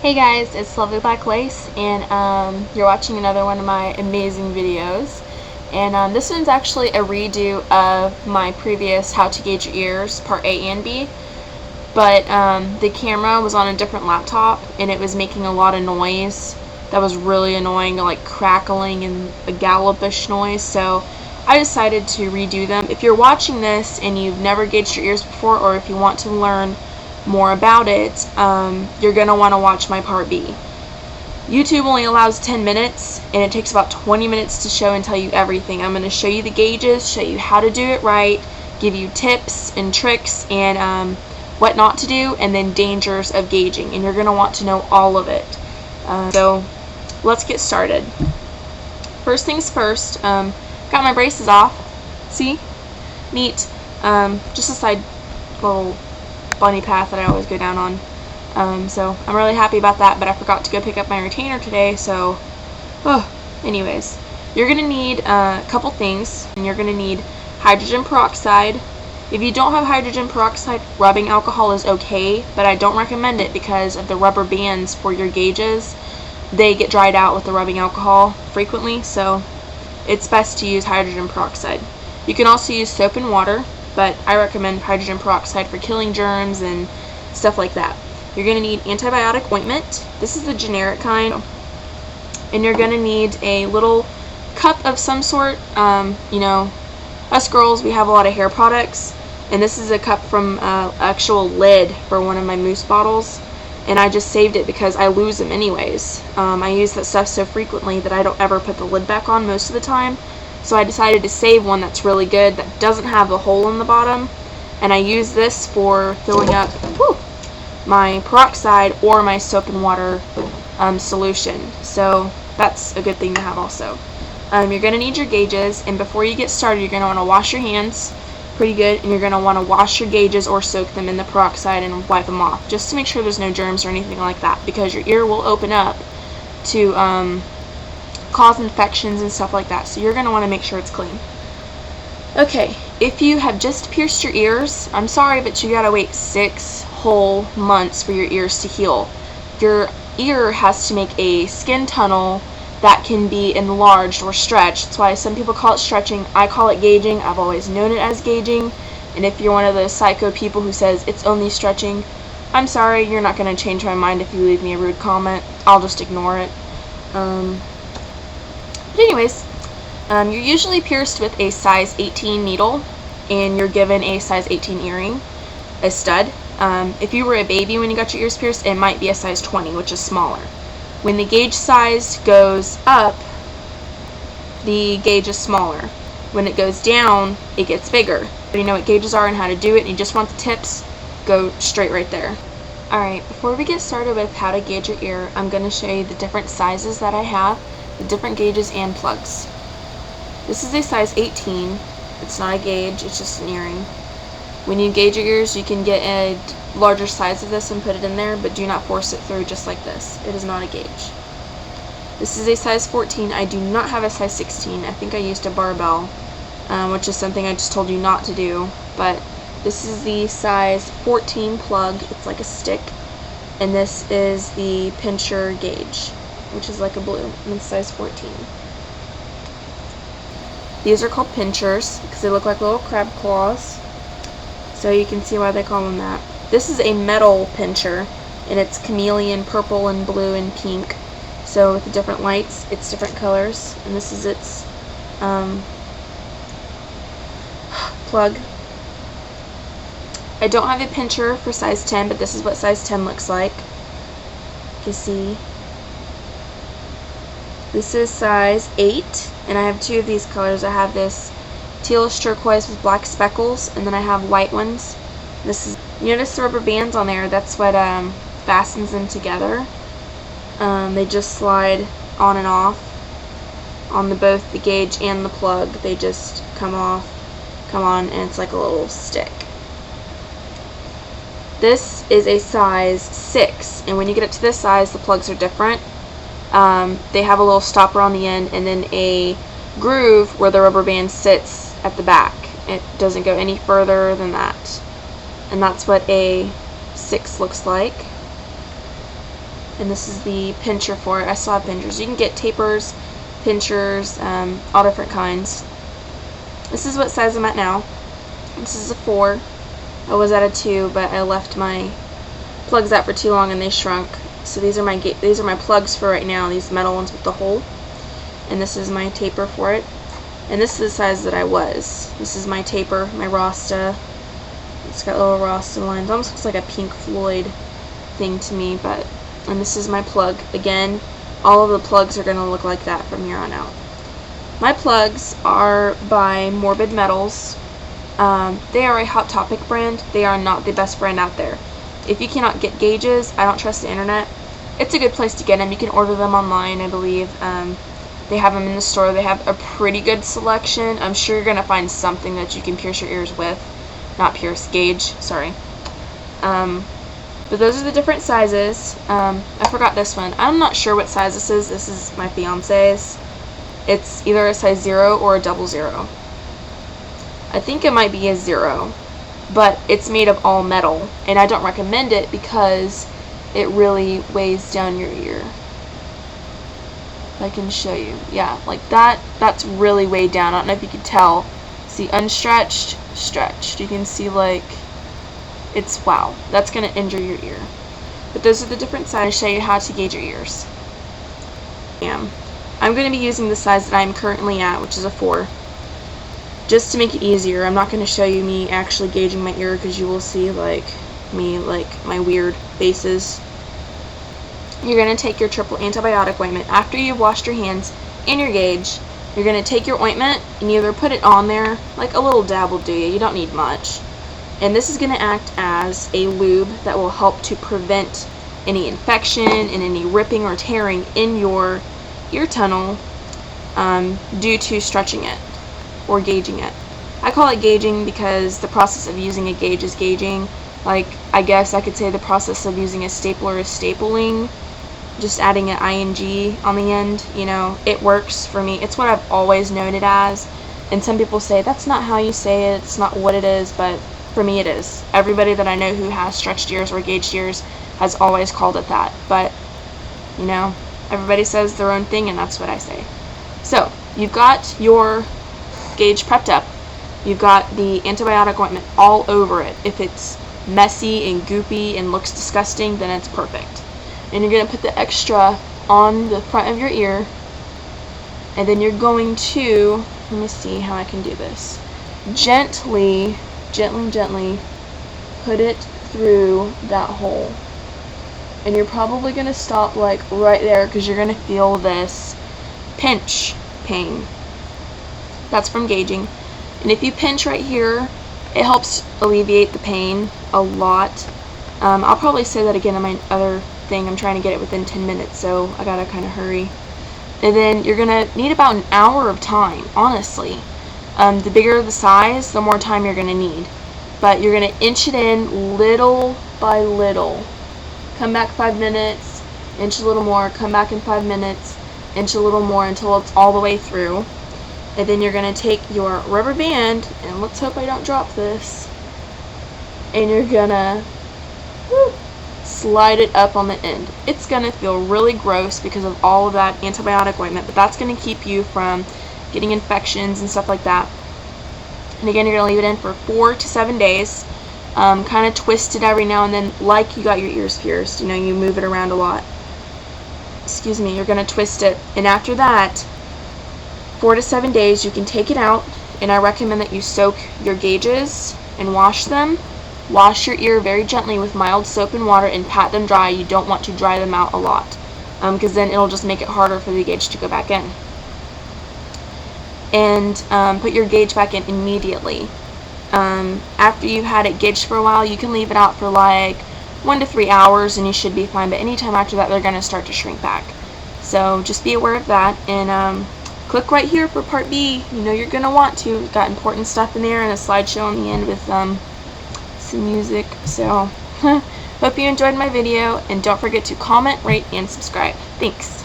Hey guys, it's Lovely Black Lace, and you're watching another one of my amazing videos. And this one's actually a redo of my previous How to Gauge Your Ears, part A and B. But the camera was on a different laptop, and it was making a lot of noise that was really annoying, like crackling and a gallopish noise. So I decided to redo them. If you're watching this and you've never gauged your ears before, or if you want to learn more about it, you're going to want to watch my part B. YouTube only allows 10 minutes, and it takes about 20 minutes to show and tell you everything. I'm going to show you the gauges, show you how to do it right, give you tips and tricks and what not to do, and then dangers of gauging, and you're going to want to know all of it. So let's get started. First things first, got my braces off. See? Neat. Just a side little bunny path that I always go down on. So I'm really happy about that, but I forgot to go pick up my retainer today, so anyways, you're gonna need a couple things, and you're gonna need hydrogen peroxide. If you don't have hydrogen peroxide, rubbing alcohol is okay, but I don't recommend it because of the rubber bands for your gauges. They get dried out with the rubbing alcohol frequently, so it's best to use hydrogen peroxide. You can also use soap and water, but I recommend hydrogen peroxide for killing germs and stuff like that. You're going to need antibiotic ointment. This is the generic kind. And you're going to need a little cup of some sort. You know, us girls, we have a lot of hair products. And this is a cup from actual lid for one of my mousse bottles. And I just saved it because I lose them anyways. I use that stuff so frequently that I don't ever put the lid back on most of the time. So I decided to save one that's really good, that doesn't have a hole in the bottom, and I use this for filling up my peroxide or my soap and water solution. So that's a good thing to have also. You're going to need your gauges, and before you get started, you're going to want to wash your hands pretty good, and you're going to want to wash your gauges or soak them in the peroxide and wipe them off, just to make sure there's no germs or anything like that, because your ear will open up to cause infections and stuff like that, so you're going to want to make sure it's clean. Okay, if you have just pierced your ears, I'm sorry, but you gotta wait 6 whole months for your ears to heal. Your ear has to make a skin tunnel that can be enlarged or stretched. That's why some people call it stretching. I call it gauging. I've always known it as gauging. And if you're one of those psycho people who says it's only stretching, I'm sorry, you're not going to change my mind if you leave me a rude comment. I'll just ignore it. But anyways, you're usually pierced with a size 18 needle, and you're given a size 18 earring, a stud. If you were a baby when you got your ears pierced, it might be a size 20, which is smaller. When the gauge size goes up, the gauge is smaller. When it goes down, it gets bigger. If you know what gauges are and how to do it, and you just want the tips, go straight right there. Alright, before we get started with how to gauge your ear, I'm going to show you the different sizes that I have, the different gauges and plugs. This is a size 18. It's not a gauge, it's just an earring. When you gauge your ears, you can get a larger size of this and put it in there, but do not force it through just like this. It is not a gauge. This is a size 14. I do not have a size 16. I think I used a barbell, which is something I just told you not to do, but this is the size 14 plug. It's like a stick, and this is the pincher gauge, which is like a blue, and it's size 14. These are called pinchers because they look like little crab claws, so you can see why they call them that. This is a metal pincher, and it's chameleon purple and blue and pink, so with the different lights it's different colors, and this is its plug. I don't have a pincher for size 10, but this is what size 10 looks like. You can see this is size 8, and I have 2 of these colors. I have this tealish turquoise with black speckles, and then I have white ones. This is, you notice the rubber bands on there, that's what fastens them together. They just slide on and off on both the gauge and the plug. They just come off, come on, and it's like a little stick. This is a size 6, and when you get up to this size, the plugs are different. They have a little stopper on the end, and then a groove where the rubber band sits at the back. It doesn't go any further than that. And that's what a 6 looks like. and this is the pincher for it. I still have pinchers. You can get tapers, pinchers, all different kinds. This is what size I'm at now. This is a 4. I was at a 2, but I left my plugs out for too long and they shrunk. So these are my plugs for right now, these metal ones with the hole. And this is my taper for it. And this is the size that I was. This is my taper, my Rasta. It's got little Rasta lines. It almost looks like a Pink Floyd thing to me, and this is my plug. Again, all of the plugs are going to look like that from here on out. My plugs are by Morbid Metals. They are a Hot Topic brand. They are not the best brand out there. If you cannot get gauges, I don't trust the internet. It's a good place to get them. You can order them online, I believe. They have them in the store. They have a pretty good selection. I'm sure you're going to find something that you can pierce your ears with. Not pierce, gauge, sorry. But those are the different sizes. I forgot this one. I'm not sure what size this is. This is my fiance's. It's either a size 0 or a 00. I think it might be a 0, but it's made of all metal, and I don't recommend it because it really weighs down your ear. I can show you. Yeah, like that's really weighed down. I don't know if you can tell. See, unstretched, stretched. You can see, like, it's, wow, that's going to injure your ear. But those are the different sizes to show you how to gauge your ears. I'm going to be using the size that I'm currently at, which is a 4. Just to make it easier, I'm not going to show you me actually gauging my ear because you will see, like, my weird faces. You're going to take your triple antibiotic ointment after you've washed your hands and your gauge. You're going to take your ointment and either put it on there, like a little dab will do you don't need much. And this is going to act as a lube that will help to prevent any infection and any ripping or tearing in your ear tunnel due to stretching it or gauging it. I call it gauging because the process of using a gauge is gauging. Like, I guess I could say the process of using a stapler is stapling. Just adding an ing on the end, you know, it works for me. It's what I've always known it as. And some people say that's not how you say it, it's not what it is, but for me it is. Everybody that I know who has stretched ears or gauged ears has always called it that. But, you know, everybody says their own thing, and that's what I say. So, you've got your gauge prepped up. You've got the antibiotic ointment all over it. If it's messy and goopy and looks disgusting, then it's perfect. And you're going to put the extra on the front of your ear, and then you're going to, let me see how I can do this, gently put it through that hole. And you're probably going to stop like right there because you're going to feel this pinch pain. That's from gauging. And if you pinch right here, it helps alleviate the pain a lot. I'll probably say that again in my other thing. I'm trying to get it within 10 minutes, so I gotta kind of hurry. And then you're gonna need about an hour of time, honestly. The bigger the size, the more time you're gonna need. But you're gonna inch it in little by little. Come back 5 minutes, inch a little more, come back in 5 minutes, inch a little more until it's all the way through. And then you're gonna take your rubber band, and let's hope I don't drop this, and you're gonna slide it up on the end. It's going to feel really gross because of all of that antibiotic ointment, but that's going to keep you from getting infections and stuff like that. And again, you're going to leave it in for 4 to 7 days. Kind of twist it every now and then like you got your ears pierced. You know, you move it around a lot. Excuse me, you're going to twist it. And after that, 4 to 7 days, you can take it out, and I recommend that you soak your gauges and wash them. Wash your ear very gently with mild soap and water and pat them dry. You don't want to dry them out a lot because then it'll just make it harder for the gauge to go back in. And put your gauge back in immediately. After you've had it gauged for a while, you can leave it out for like 1 to 3 hours and you should be fine, but anytime after that they're going to start to shrink back. So just be aware of that, and click right here for part B. You know you're going to want to. We've got important stuff in there and a slideshow on the end with some music. So hope you enjoyed my video, and don't forget to comment, rate, and subscribe. Thanks.